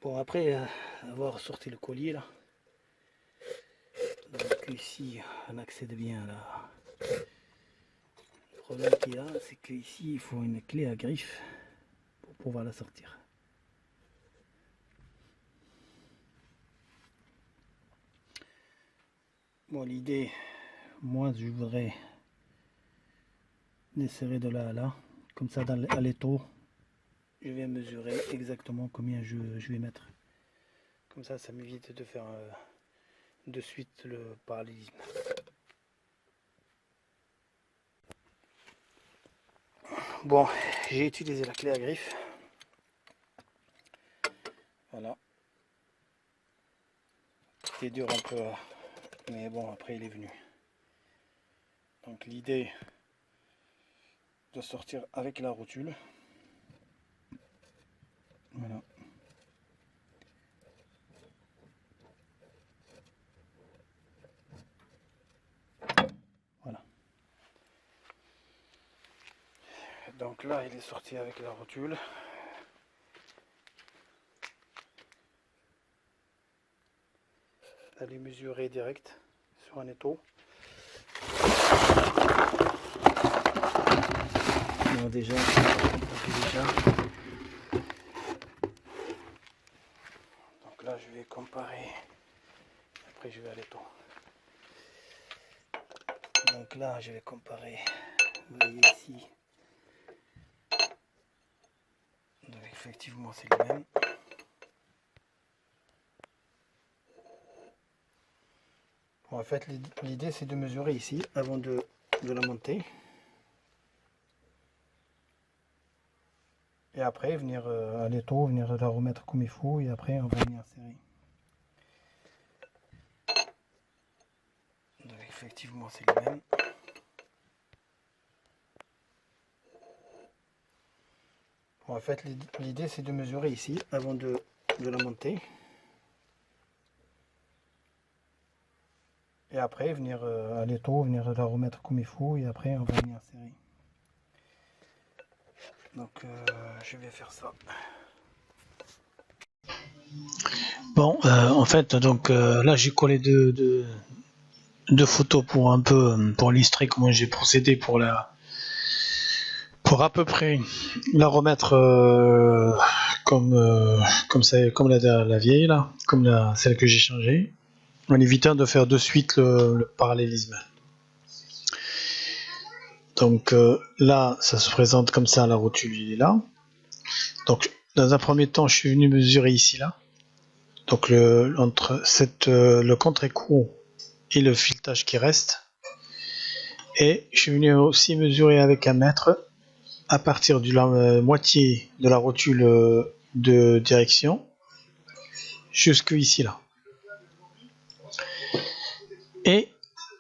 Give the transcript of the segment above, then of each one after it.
Bon, après avoir sorti le collier là, donc ici on accède bien là. Le problème qu'il y a, c'est qu'ici il faut une clé à griffe pour pouvoir la sortir. Bon, l'idée, moi je voudrais desserrer de là à là, comme ça à l'étau, je vais mesurer exactement combien je vais mettre. Comme ça m'évite de faire de suite le parallélisme. Bon, j'ai utilisé la clé à griffe. Voilà. C'était dur un peu, mais bon, après il est venu. Donc l'idée de sortir avec la rotule. Voilà. Voilà. Donc là, il est sorti avec la rotule. D'aller mesurer direct sur un étau. Donc déjà, donc là je vais comparer, après je vais à l'étau. Donc là je vais comparer, vous voyez ici, donc effectivement c'est le même. Bon, en fait l'idée c'est de mesurer ici avant de la monter. Et après venir à l'étau, venir la remettre comme il faut, et après on va venir serrer. Donc effectivement c'est le même. Bon, en fait l'idée c'est de mesurer ici avant de la monter. Et après venir à l'étau, venir la remettre comme il faut, et après on va venir serrer. Donc je vais faire ça. Bon, en fait, donc là j'ai collé deux photos pour un peu pour illustrer comment j'ai procédé pour à peu près la remettre comme ça, comme la vieille là, comme celle que j'ai changée, en évitant de faire de suite le parallélisme. Donc là, ça se présente comme ça, la rotule il est là. Donc dans un premier temps, je suis venu mesurer ici là. Donc entre le contre-écrou et le filetage qui reste. Et je suis venu aussi mesurer avec un mètre à partir de la moitié de la rotule de direction jusque ici là. Et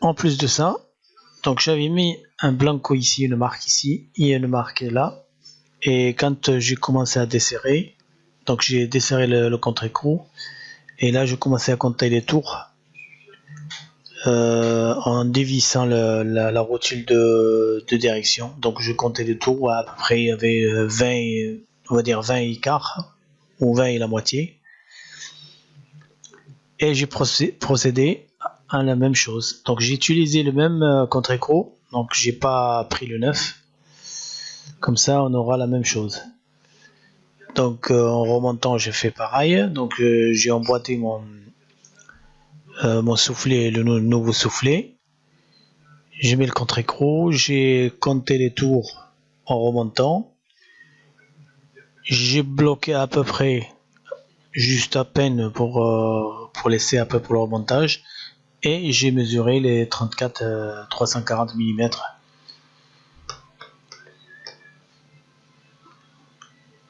en plus de ça, donc j'avais mis un blanco ici, une marque ici et une marque là. Et quand j'ai commencé à desserrer, donc j'ai desserré le contre-écrou et là je commençais à compter les tours. En dévissant la rotule de direction. Donc je comptais les tours, à peu près il y avait 20, on va dire 20 écarts, ou 20 et la moitié. Et j'ai procédé à la même chose. Donc j'ai utilisé le même contre-écrou, donc j'ai pas pris le 9. Comme ça on aura la même chose. Donc en remontant j'ai fait pareil, donc j'ai emboîté mon soufflet, le nouveau soufflet. J'ai mis le contre-écrou, j'ai compté les tours en remontant. J'ai bloqué à peu près, juste à peine pour laisser un peu pour le remontage. Et j'ai mesuré les 34 340 mm.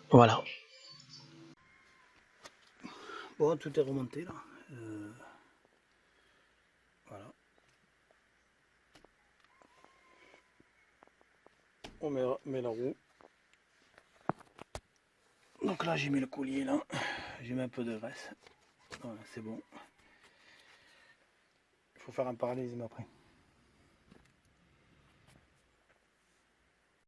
Voilà. Bon, tout est remonté là. Voilà. On met la roue. Donc là j'ai mis le collier là. J'ai mis un peu de graisse. Voilà, c'est bon. Il faut faire un parallélisme après.